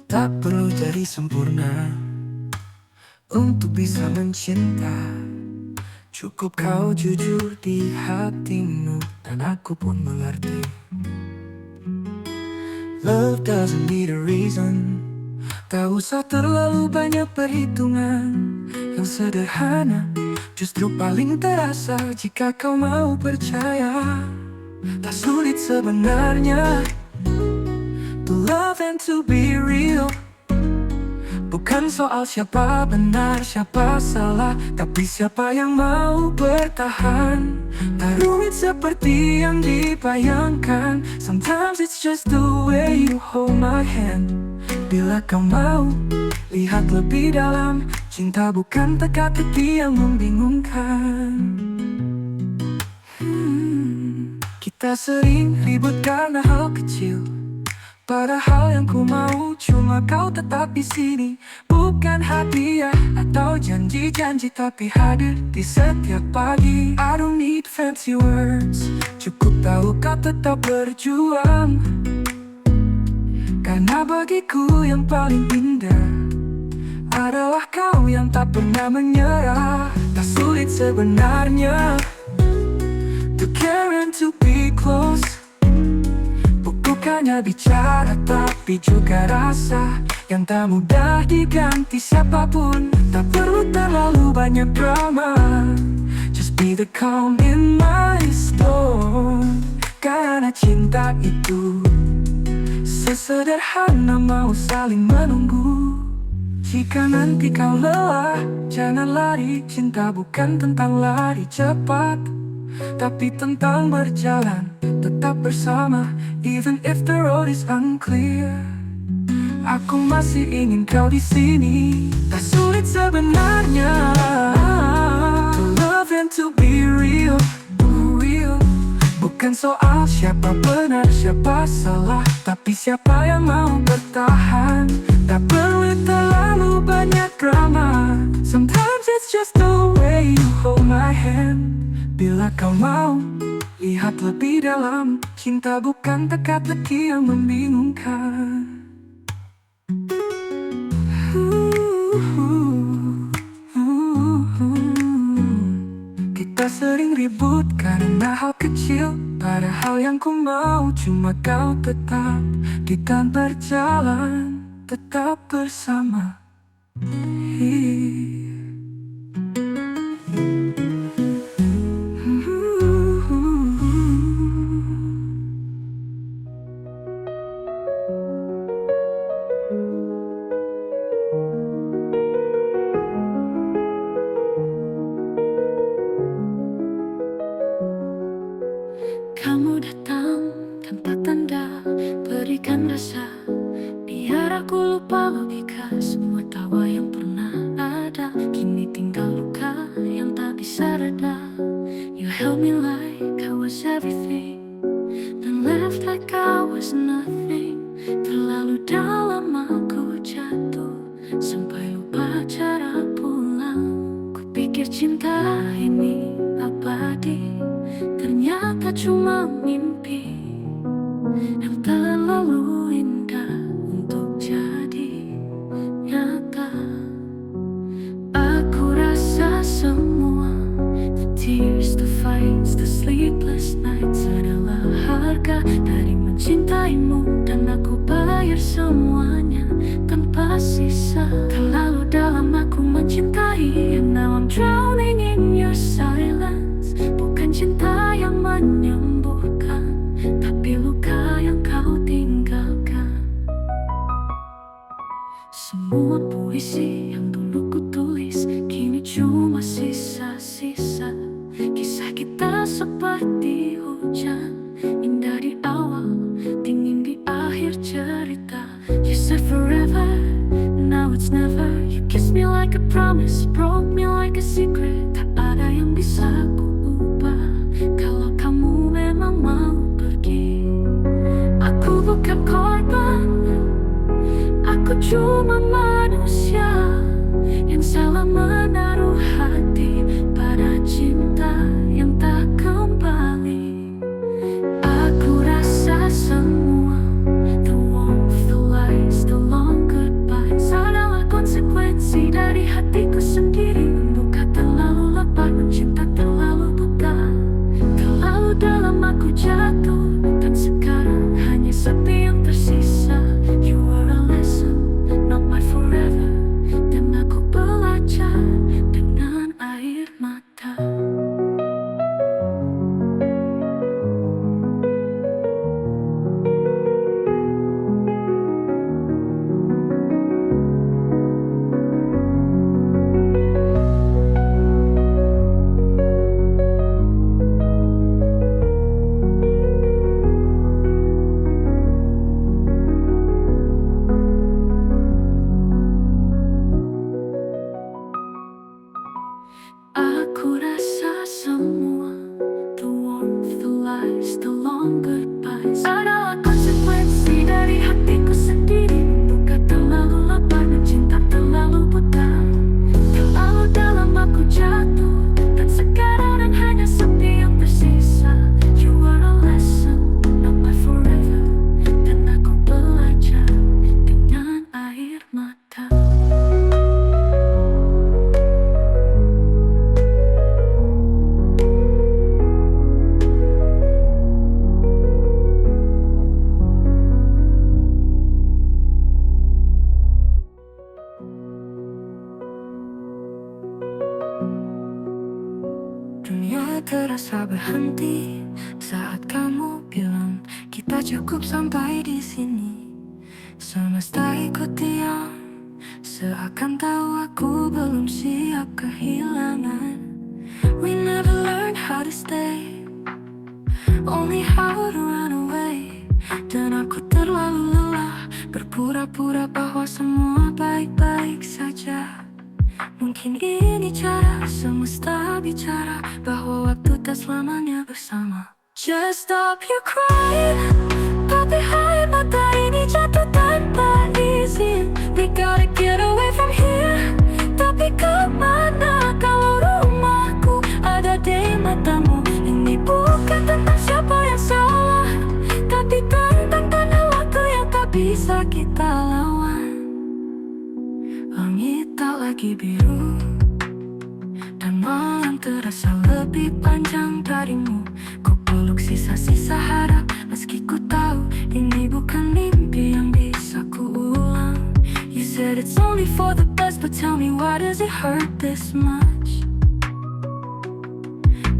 Tak perlu jadi sempurna untuk bisa mencinta. Cukup kau jujur di hatimu, dan aku pun mengerti. Love doesn't need a reason. Tak usah terlalu banyak perhitungan. Yang sederhana justru paling terasa jika kau mau percaya. Tak sulit sebenarnya to love and to be real. Bukan soal siapa benar, siapa salah, tapi siapa yang mau bertahan. Tak rumit seperti yang dibayangkan. Sometimes it's just the way you hold my hand. Bila kau mau lihat lebih dalam, cinta bukan teka-teki yang membingungkan. Kita sering ribut karena hal kecil, padahal yang ku mau cuma kau tetap di sini. Bukan hadiah atau janji-janji, tapi hadir di setiap pagi. I don't need fancy words, cukup tahu kau tetap berjuang. Karena bagiku yang paling indah adalah kau yang tak pernah menyerah. Tak sulit sebenarnya to care and to be close. Bukannya bicara tapi juga rasa yang tak mudah diganti siapapun. Tak perlu terlalu banyak drama, just be the calm in my storm. Karena cinta itu sesederhana mau saling menunggu. Jika nanti kau lelah, jangan lari. Cinta bukan tentang lari cepat, tapi tentang berjalan tetap bersama. Even if the road is unclear, aku masih ingin kau di sini. Tak sulit sebenarnya to love and to be real, real. Bukan soal siapa benar, siapa salah, tapi siapa yang mau bertahan. Tak perlu terlalu banyak drama. Sometimes it's just the way you hold my hand. Bila kau mau lihat lebih dalam, cinta bukan teka-teki yang membingungkan. Kita sering ribut karena hal kecil, padahal yang ku mau cuma kau tetap. Kita berjalan tetap bersama. Kamu datang tanpa tanda, berikan rasa, biar aku lupa logika. Semua tawa yang pernah ada, kini tinggal luka yang tak bisa reda. You held me like I was everything, then left like I was nothing. Terlalu dalam aku jatuh, sampai lupa cara pulang. Kupikir cinta ini abadi, ternyata cuma mimpi yang terlalu indah untuk jadi nyata. Aku rasa semua, the tears, the fights, the sleepless nights adalah harga dari mencintaimu, dan aku bayar semuanya tanpa sisa. Terlalu dalam aku mencintai, and now I'm drowning in your silence. Bukan cinta yang menyembuhkan, tapi luka yang kau tinggalkan. Semua puisi yang dulu ku tulis, kini cuma sisa-sisa. Kisah kita seperti hujan, indah di awal, dingin di akhir cerita. You said forever, now it's never. You kissed me like a promise, broke me like a secret. Tak ada yang bisa ku ubah kalau kamu memang mau pergi. Aku bukan korban, aku cuma manusia yang salah menaruh hati pada cinta yang tak kembali. Aku rasa semua, the warmth, the lies, the longer dalam aku jatuh, dan sekarang hanya sepi yang tersisa. You are a lesson, not my forever. Dan aku belajar dengan air mata. Aku rasa semua, the warmth, the lies, the long goodbyes, adalah konsekuensi dari hatiku sendiri. Bukan terlalu lapar dan cinta terlalu buta. Terlalu dalam aku jatuh, dan sekarang hanya sepi yang tersisa. You are a lesson, not my forever. Dan aku belajar dengan air mata. Dunia terasa berhenti saat kamu bilang kita cukup sampai di sini. Semesta ikut diam, seakan tahu aku belum siap kehilangan. We never learn how to stay, only how to run away. Dan aku terlalu lelah berpura-pura bahwa semua baik-baik saja. Mungkin ini cara semesta bicara bahwa waktu tak selamanya bersama. Just stop your crying, tapi air mata ini jatuh tanpa izin. We gotta get away from here, tapi kemana kalau rumahku ada di matamu? Ini bukan tentang siapa yang salah, tapi tentang tanah waktu yang tak bisa kita lawan. Langit tak lagi biru, dan malam terasa lebih panjang darimu. Ku peluk sisa-sisa harap, meski ku tahu ini bukan mimpi yang bisa ku ulang. You said it's only for the best, but tell me why does it hurt this much?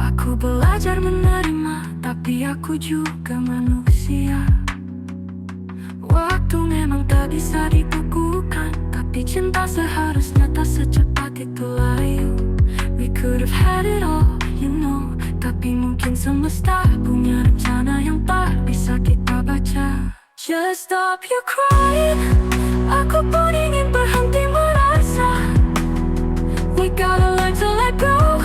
Aku belajar menerima, tapi aku juga manusia. Waktu memang tak bisa dibukukan, tapi cinta seharusnya tak secepat itu layu. We could have had it all, you know, tapi mungkin semesta punya rencana yang tak bisa kita baca. Just stop your crying, aku pun ingin berhenti merasa. We gotta learn to let go,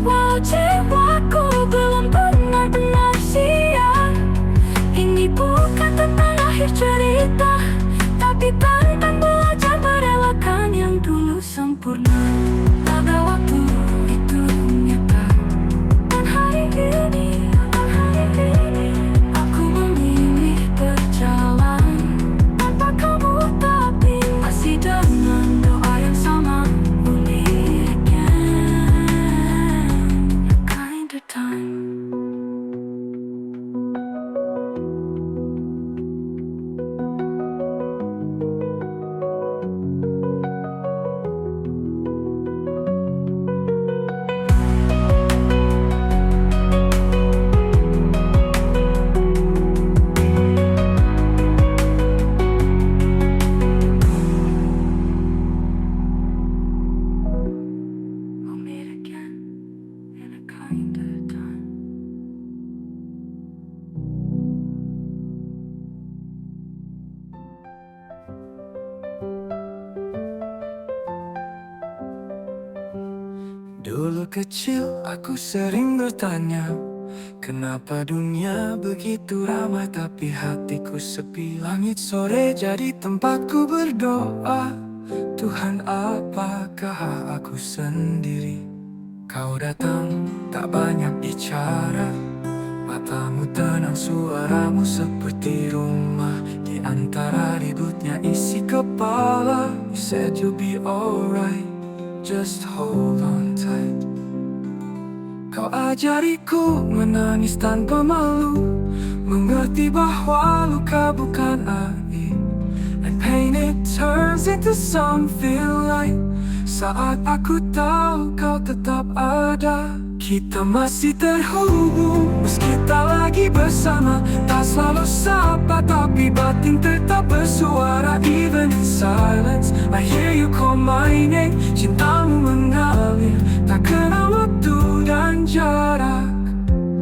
walau jiwaku belum benar-benar siap. Ini bukan tentang akhir cerita, tapi tentang belajar merelakan yang dulu sempurna. Pada waktu itu nyata, dan hari ini aku memilih berjalan tanpa kamu, tapi masih dengan doa yang sama. Only again, kind of time. We'll meet again in a kinder time. Dulu kecil aku sering bertanya, kenapa dunia begitu ramai tapi hatiku sepi. Langit sore jadi tempatku berdoa, Tuhan apakah aku sendiri? Kau datang tak banyak bicara, matamu tenang, suaramu seperti rumah. Di antara ributnya isi kepala, you said you'll be alright, just hold on tight. Kau ajariku menangis tanpa malu, mengerti bahwa luka bukan aib, and pain it turns into something light. Saat aku tahu kau tetap ada, kita masih terhubung meski tak lagi bersama. Tak selalu sapa tapi batin tetap bersuara. Even in silence I hear you call my name. Cintamu mengalir tak kenal waktu dan jarak.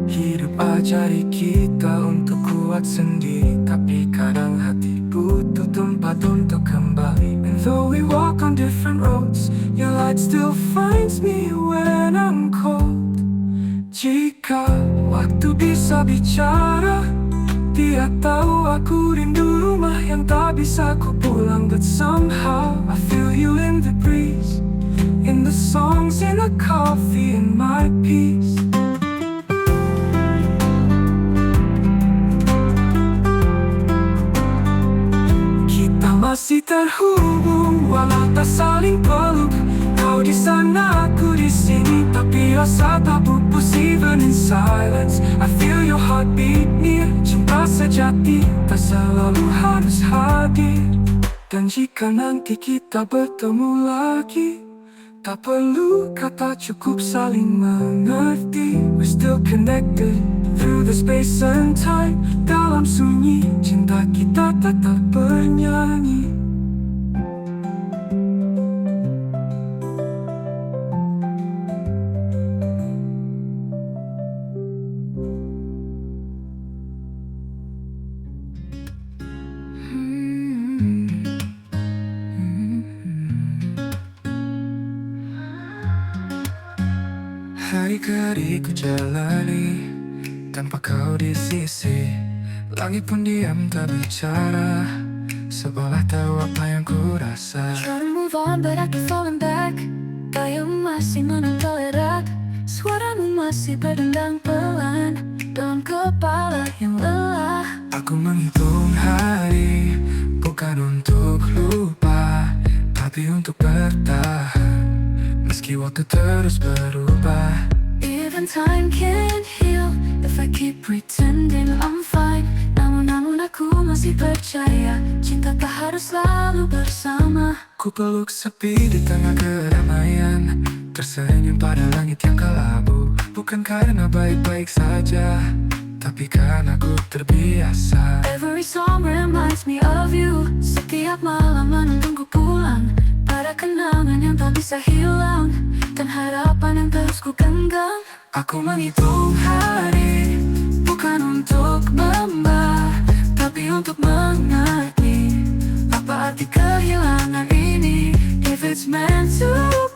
Hidup ajari kita untuk kuat sendiri, tapi kadang hati butuh tempat untuk kembali. And though we walk on different roads, your light still finds me when I'm cold. Jika waktu bisa bicara, dia tahu aku rindu rumah yang tak bisa ku pulang. But somehow I feel you in the breeze, in the songs, in the coffee, in my peace. Kita masih terhubung walau tak saling peluk. Kau di sana, aku di sini, tapi rasa tak pupus. Even in silence I feel your heartbeat near. Cinta sejati tak selalu harus hadir. Dan jika nanti kita bertemu lagi, tak perlu kata, cukup saling mengerti. We're still connected through the space and time. Dalam sunyi cinta kita tetap bernyanyi. Hari ke hari ku jalani tanpa kau di sisi. Langit pun diam tak bicara, seolah tahu apa yang ku rasa. Try to move on but I keep falling back. Kayu masih menempel erat, suaramu masih berdendang pelan dalam kepala yang lelah. Aku menghitung hari, bukan untuk lupa, tapi untuk bertahan. Meski waktu terus berubah, even time can't heal if I keep pretending I'm fine. Namun aku masih percaya cinta tak harus selalu bersama. ku peluk sepi di tengah keramaian, tersenyum pada langit yang kelabu. Bukan karena baik-baik saja, tapi karena ku terbiasa. Every song reminds me of you. Setiap malam menuntunku pulang pada kenangan yang tak bisa hilang, dan harapan yang terus ku genggam. Aku menghitung hari, bukan untuk membah, tapi untuk mengerti apa arti kehilangan ini. If it's meant to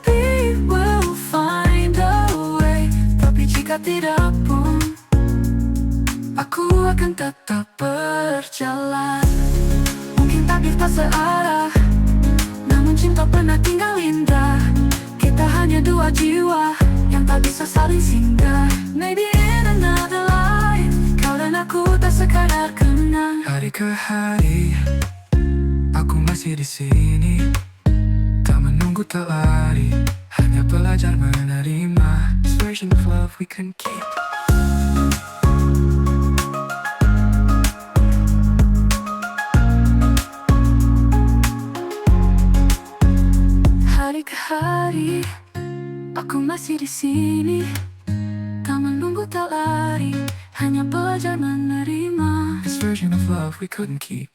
be, we'll find a way. Tapi jika tidak pun, aku akan tetap berjalan. Mungkin takdir tak searah, namun cinta pernah tinggal indah. Kita hanya dua jiwa yang tak bisa saling singgah. Maybe in another life, kau dan aku tak sekadar kenang. Hari ke hari, aku masih di sini, tak menunggu, tak lari, hanya belajar menerima. This version of love we can keep. Hari ke hari, aku masih di sini, tak menunggu, tak lari, hanya belajar menerima. This version of love we couldn't keep.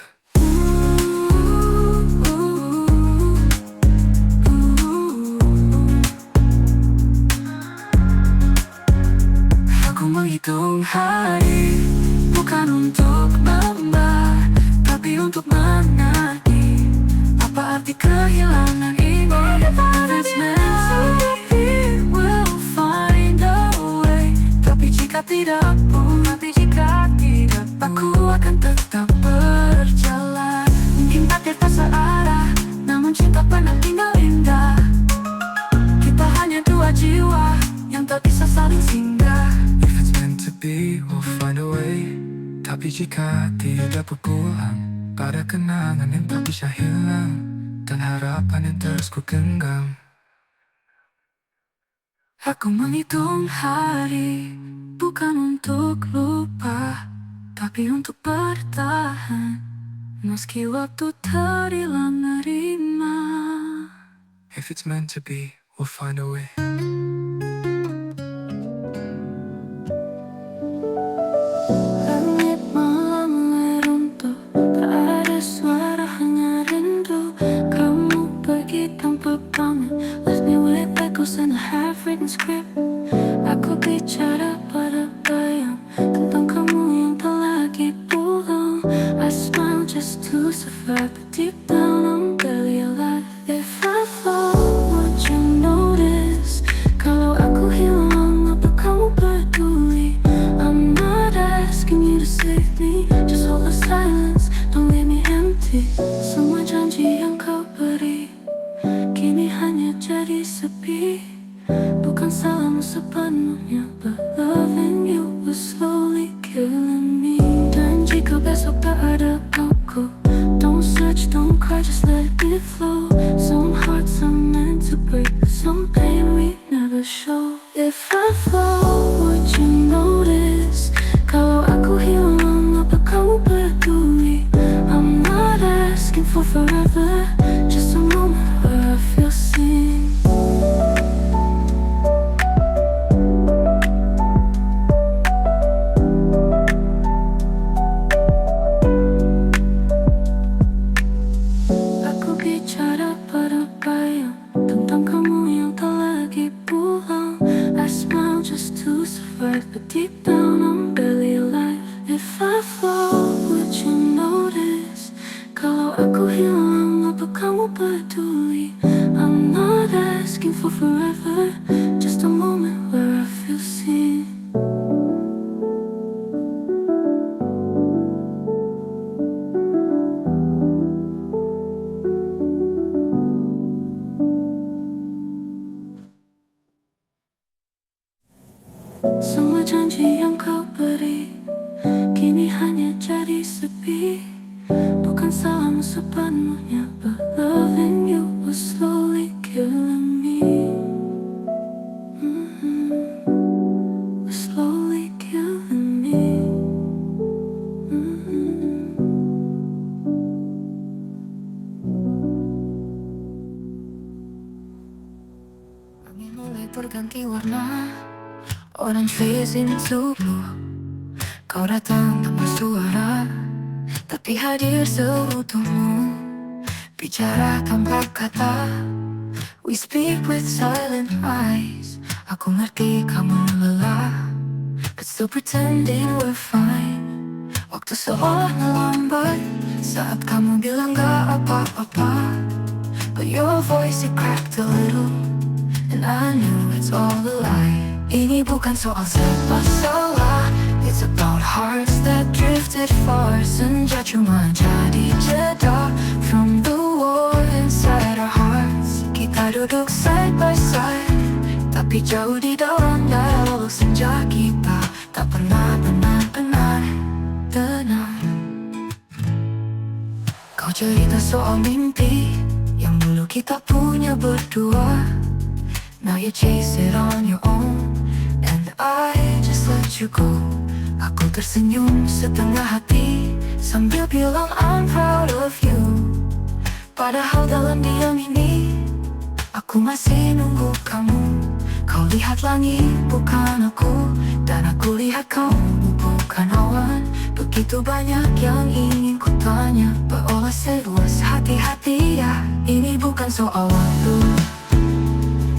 Aku menghitung hari, bukan untuk membah, tapi untuk mengerti apa arti kehilangan ini. If it's meant to be, we'll find a way. Tapi jika tidak pun, aku akan tetap berjalan. Mungkin takdir tak searah, namun cinta pernah tinggal indah. Kita hanya dua jiwa yang tak bisa saling singgah. If it's meant to be, we'll find a way. Tapi jika tidak berpulang pada kenangan yang tak bisa hilang, dan harapan yang terus ku genggam. Aku menghitung hari, bukan untuk lupa, tapi untuk bertahan, meski waktu terhilang nerima. If it's meant to be, we'll find a way. Langit malam mulai runtuh, tak ada suara hanya rindu. Kamu pergi tanpa pamit, left me with echoes and a half-written script. Aku bicara pada bayang tentang kamu yang tak lagi pulang. I smile just to survive, but deep down I'm barely alive. If I fall, would you notice? Kalau aku hilang, apa kamu peduli? I'm not asking you to save me, just hold the silence, don't leave me empty. Semua janji yang kau beri kini hanya jadi sepi. Bukan salahmu sepenuhnya, but loving you was slowly killing me. Dan jika besok tak ada aku, don't search, don't cry, just let it flow. Some hearts are meant to break, some pain we never show. If I fall, would you notice? Kalau aku hilang, apa kamu peduli? I'm not asking for forever, just a moment where I feel seen. Aku bicara pada bayang tentang kamu yang tak lagi pulang. I smile just to survive, but deep down I'm barely alive. If I fall, would you notice? Kalau aku hilang, apa kamu peduli? I'm not asking for forever, just a moment where I feel seen. Semua janji yang kau beri kini hanya jadi sepi. Bukan salahmu sepenuhnya, but loving you was slowly killing me. Was slowly killing me. Angin mulai berganti warna, orange fades into blue. Kau datang tanpa suara, tapi hadir seutuhmu. Bicara tanpa kata, we speak with silent eyes. Aku ngerti kamu lelah, but still pretending we're fine. Waktu seolah melambat saat kamu bilang gak apa-apa, but your voice it cracked a little, and I knew it's all a lie. Ini bukan soal serba salah, it's about hearts that drifted far. Senja cuma jadi jeda from the war inside our hearts. Kita duduk side by side, tapi jauh di dalam dialog senja kita tak pernah benar-benar tenang. Kau cerita soal mimpi yang dulu kita punya berdua. Now you chase it on your own, and I just let you go. Aku tersenyum setengah hati sambil bilang I'm proud of you. Padahal dalam diam ini aku masih nunggu kamu. Kau lihat langit bukan aku, dan aku lihat kamu bukan awan. Begitu banyak yang ingin ku tanya, but all I said was hati-hati ya. Ini bukan soal waktu,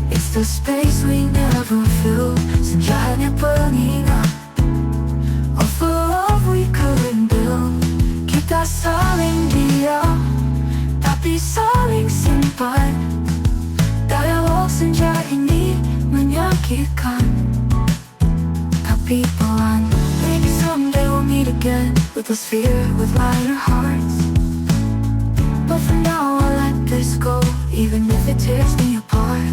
it's the space we never fill. Senja hanya pengingat of the love we couldn't build. Kita saling diam, tapi saling simpan. Dialog senja ini menyakitkan, tapi pelan. Maybe someday we'll meet again, with less fear, with lighter hearts. But for now I'll let this go, even if it tears me apart.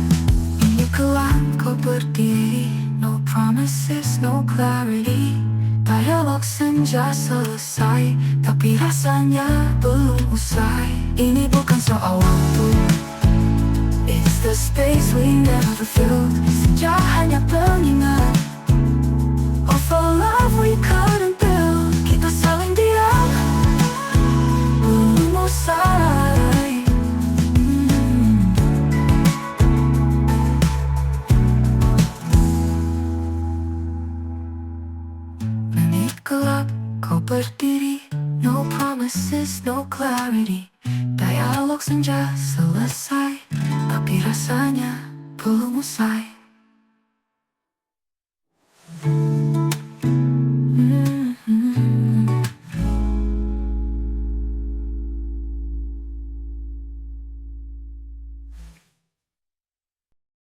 Ini kelam kau berdiri, no promises, no clarity. Dialog senja selesai, tapi rasanya belum usai. Ini bukan soal waktu, It's the space we never filled. Senja hanya pengingat of a love we couldn't build. Kita saling diam, belum usai. Menit gelap, kau berdiri. No promises, no clarity. Dialog senja selesai, tapi rasanya belum usai.